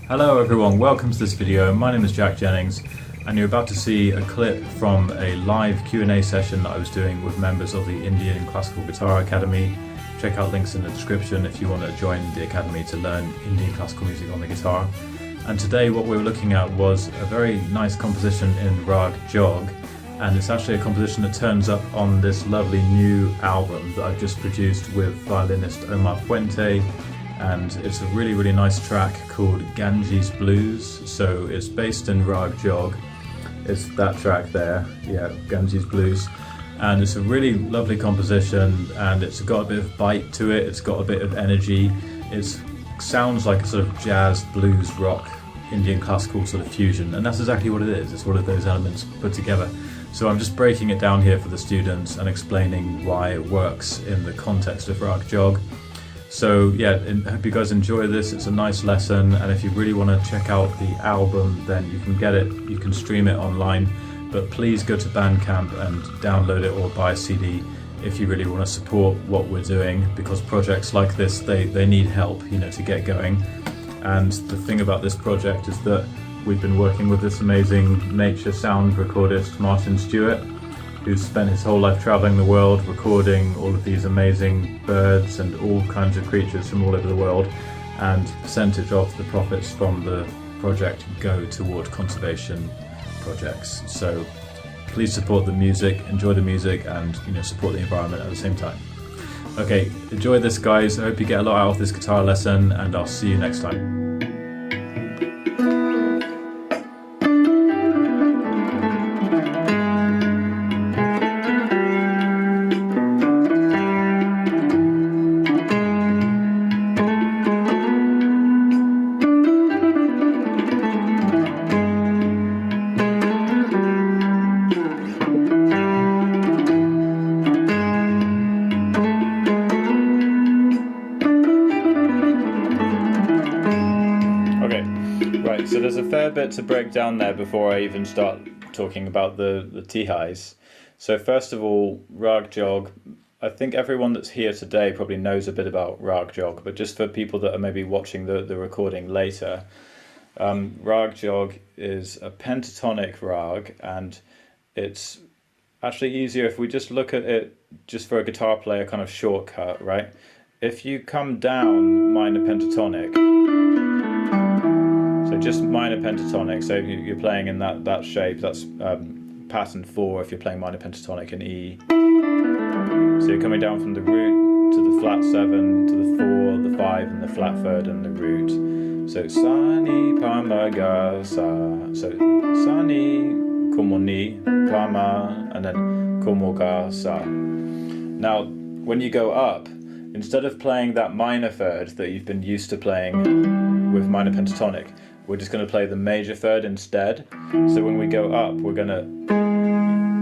Hello everyone, welcome to this video. My name is Jack Jennings and you're about to see a clip from a live Q&A session that I was doing with members of the Indian Classical Guitar Academy. Check out links in the description if you want to join the Academy to learn Indian classical music on the guitar. And today what we were looking at was a very nice composition in Raag Jog, and it's actually a composition that turns up on this lovely new album that I've just produced with violinist Omar Puente. And it's a really nice track called Ganges Blues. So it's based in Raag Jog. It's that track there, yeah, Ganges Blues. And it's a really lovely composition, and it's got a bit of bite to it, it's got a bit of energy. It sounds like a sort of jazz, blues, rock, Indian classical sort of fusion, and that's exactly what it is. It's one of those elements put together. So I'm just breaking it down here for the students and explaining why it works in the context of Raag Jog. So yeah, I hope you guys enjoy this. It's a nice lesson, and if you really want to check out the album, then you can get it, you can stream it online, but please go to Bandcamp and download it or buy a CD if you really want to support what we're doing, because projects like this, they need help, you know, to get going. And the thing about this project is that we've been working with this amazing nature sound recordist, Martyn Stewart, who's spent his whole life traveling the world recording all of these amazing birds and all kinds of creatures from all over the world, and a percentage of the profits from the project go toward conservation projects. So please support the music, enjoy the music, and support the environment at the same time. Okay, enjoy this guys. I hope you get a lot out of this guitar lesson, and I'll see you next time. So there's a fair bit to break down there before I even start talking about the T-highs. So first of all, Raag Jog, I think everyone that's here today probably knows a bit about Raag Jog, but just for people that are maybe watching the recording later, Raag Jog is a pentatonic rag, and it's actually easier if we just look at it just for a guitar player kind of shortcut, right? If you come down minor pentatonic, so just minor pentatonic, so you're playing in that shape, that's pattern 4 if you're playing minor pentatonic in E. So you're coming down from the root to the flat 7, to the 4, the 5, and the flat 3rd, and the root. So Sa, Ni, Pa, Ma, Ga, Sa. So Sa, Ni, Como, Ni, Pa, Ma, and then Como, Ga, Sa. Now, when you go up, instead of playing that minor 3rd that you've been used to playing with minor pentatonic, we're just going to play the major 3rd instead. So when we go up, we're going to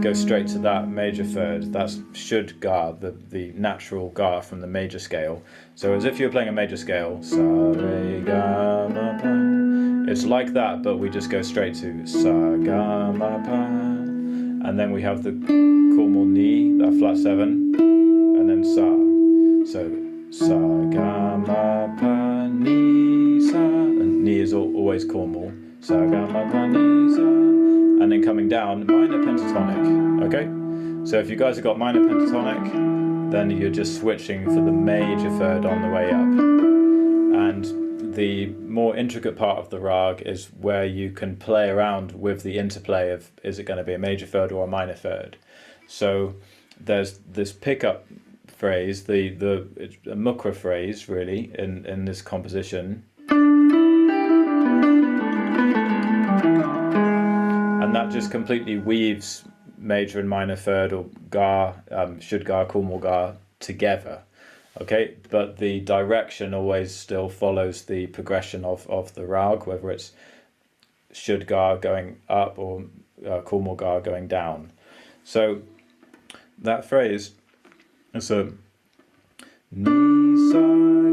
go straight to that major 3rd. That's should ga, the natural ga from the major scale. So as if you're playing a major scale, sa, re, ga, ma, pa. It's like that, but we just go straight to sa, ga, ma, pa. And then we have the como ni, that flat 7, and then sa. So sa, ga, ma, pa, ni, sa. And ni is always cormal. Sa, ga, ma, pa, ni, sa. And then coming down, minor pentatonic. Okay? So if you guys have got minor pentatonic, then you're just switching for the major 3rd on the way up. And the more intricate part of the rag is where you can play around with the interplay of, is it going to be a major 3rd or a minor 3rd? So there's this pickup phrase, it's a mukra phrase really in this composition, and that just completely weaves major and minor 3rd, or ga, should ga, cormal ga together. Okay, but the direction always still follows the progression of the rag, whether it's should ga going up or cormal ga going down. So that phrase, so ni sa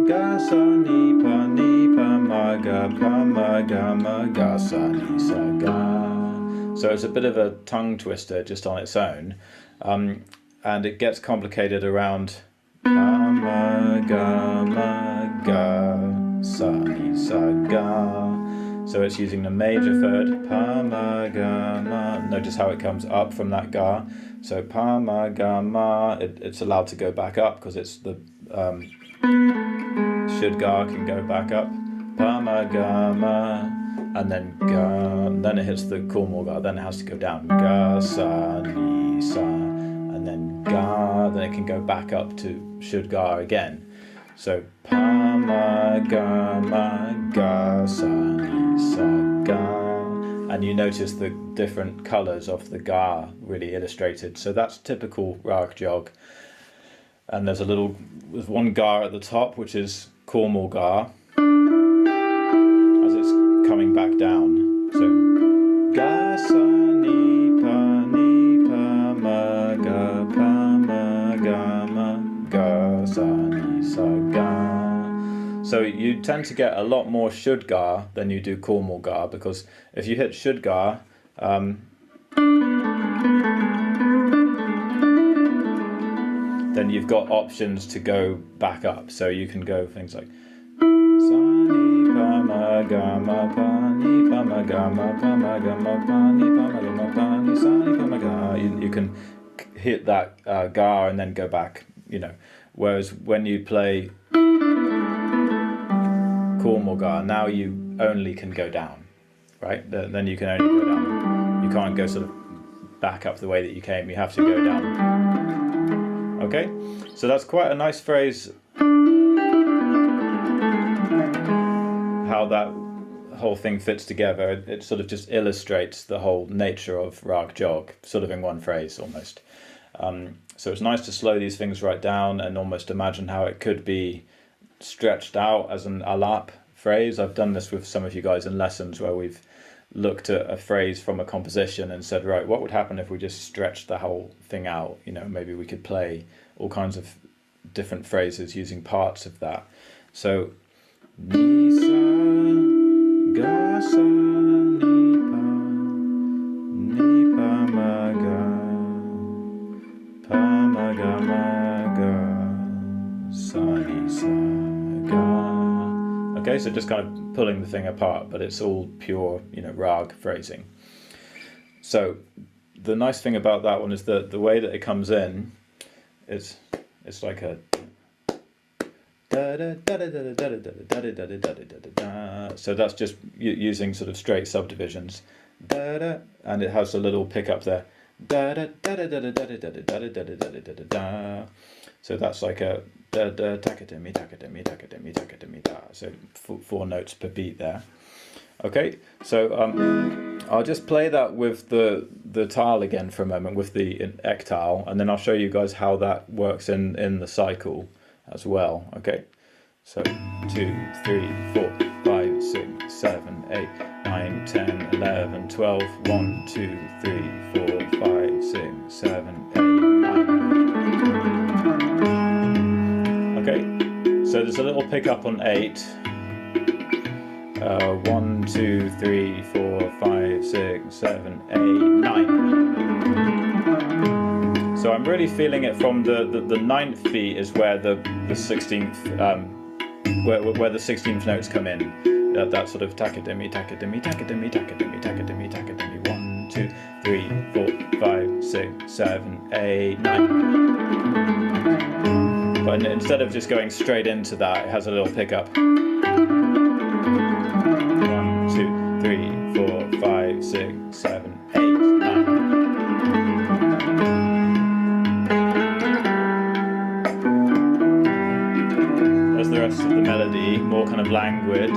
ga sa ni pa ma ga sa ni sa ga. So it's a bit of a tongue twister just on its own, and it gets complicated around pa ma ga sa ni sa ga. So it's using the major third, pa, ma, ga, ma. Notice how it comes up from that ga. So pa, ma, ga, ma, it's allowed to go back up because it's the should ga can go back up. Pa, ma, ga, ma, and then ga, then it hits the cornwall ga, then it has to go down. Ga, sa, ni, sa, and then ga, then it can go back up to should ga again. So pa, ma, ga, sa, ni, sa, ga. And you notice the different colours of the ga really illustrated. So that's typical Raag Jog. And there's one ga at the top, which is Cornwall ga, as it's coming back down. So ga, sa, ni, pa, ma, ga, sa, ni, sa, ga. So you tend to get a lot more should ga than you do Cornwall ga, because if you hit should ga, then you've got options to go back up. So you can go things like sa, ni, pa, ma, ga, ma, pa, ni, pa, ma, ga, ma, pa, ma, ga, ma, pa, ni, pa, ma, ga, ma, pa, ni, sa, ni, pa, ma, ga. You can hit that ga and then go back, you know. Whereas when you play Cornwall ga, now you only can go down, right? Then you can only go down. You can't go sort of back up the way that you came. You have to go down. Okay, so that's quite a nice phrase. How that whole thing fits together. It sort of just illustrates the whole nature of Raag Jog, sort of in one phrase almost. So it's nice to slow these things right down and almost imagine how it could be stretched out as an alap phrase. I've done this with some of you guys in lessons where we've looked at a phrase from a composition and said, right, what would happen if we just stretched the whole thing out? You know, maybe we could play all kinds of different phrases using parts of that. So ni, sa, ga, sa, ni, pa, ma, ga, ma, ga, sa, ni, sa, ga. Okay, so just kind of pulling the thing apart, but it's all pure, you know, rag phrasing. So the nice thing about that one is that the way that it comes in, it's like a so that's just using sort of straight subdivisions, and it has a little pickup there. So that's like a takademi, takademi, takademi, takademi, da. So 4 notes per beat there. Okay, so I'll just play that with the tal again for a moment, with the ektal, and then I'll show you guys how that works in the cycle as well. Okay, so 2, 3, 4, 5, 6, 7, 8, 9, 10, 11, 12, 1, 2, 3, 4, 5, 6, 7, 8, 9. Okay, so there's a little pickup on 8. 1, 2, 3, 4, 5, 6, 7, 8, 9. So I'm really feeling it from the 9th beat is where the 16th where the 16th notes come in. That sort of takademi, takademi, takademi, takademi, takademi, takademi. 1, 2, 3, 4, 5, 6, 7, 8, 9. But instead of just going straight into that, it has a little pickup. 1, 2, 3, 4, 5, 6, 7, 8, 9. There's the rest of the melody, more kind of languid.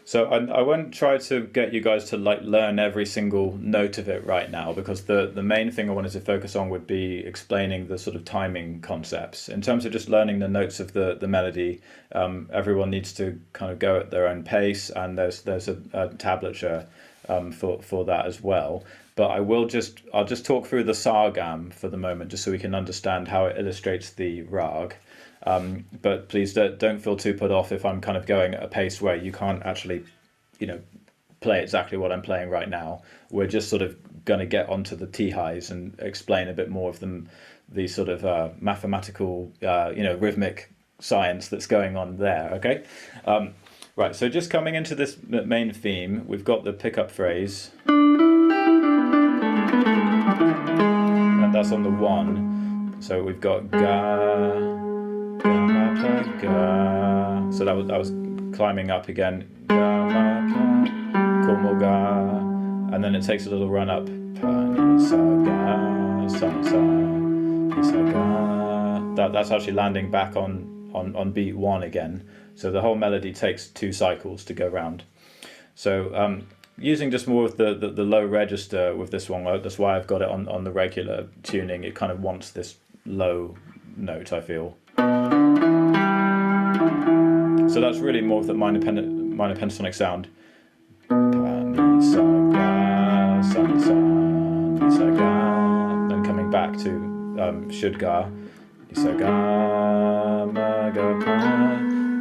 So I won't try to get you guys to like learn every single note of it right now, because the main thing I wanted to focus on would be explaining the sort of timing concepts. In terms of just learning the notes of the melody, everyone needs to kind of go at their own pace, and there's a tablature for that as well. But I'll just talk through the sargam for the moment, just so we can understand how it illustrates the rag. But please don't feel too put off if I'm kind of going at a pace where you can't actually, play exactly what I'm playing right now. We're just sort of going to get onto the T highs and explain a bit more of the sort of mathematical, rhythmic science that's going on there. Okay, right. So just coming into this main theme, we've got the pickup phrase, and that's on the 1. So we've got ga, ga, ma, pa, ga. So that was climbing up again. Ga, ma, pa, como ga, and then it takes a little run up. Pa, ni, sa, ga, sa, sa, ni, sa, ga. That's actually landing back on beat 1 again. So the whole melody takes 2 cycles to go round. So using just more of the low register with this one, that's why I've got it on the regular tuning. It kind of wants this low note, I feel. So that's really more of the minor pentatonic sound. Pa, ni, sa, ga, sa, ni, sa, ni, sa, ga. Then coming back to should ga, ni, sa, ga, ma, ga, pa.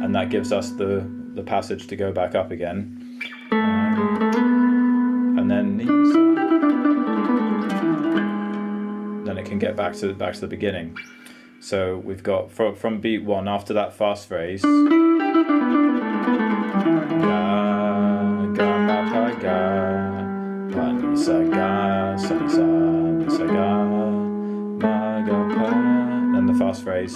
And that gives us the passage to go back up again. And then ni, sa. Then it can get back to the beginning. So we've got from beat 1 after that fast phrase. Ga, pa, ni, sa, ga, sa, ni, sa, ni, sa, ga, ma, ga, pa. Then the fast phrase.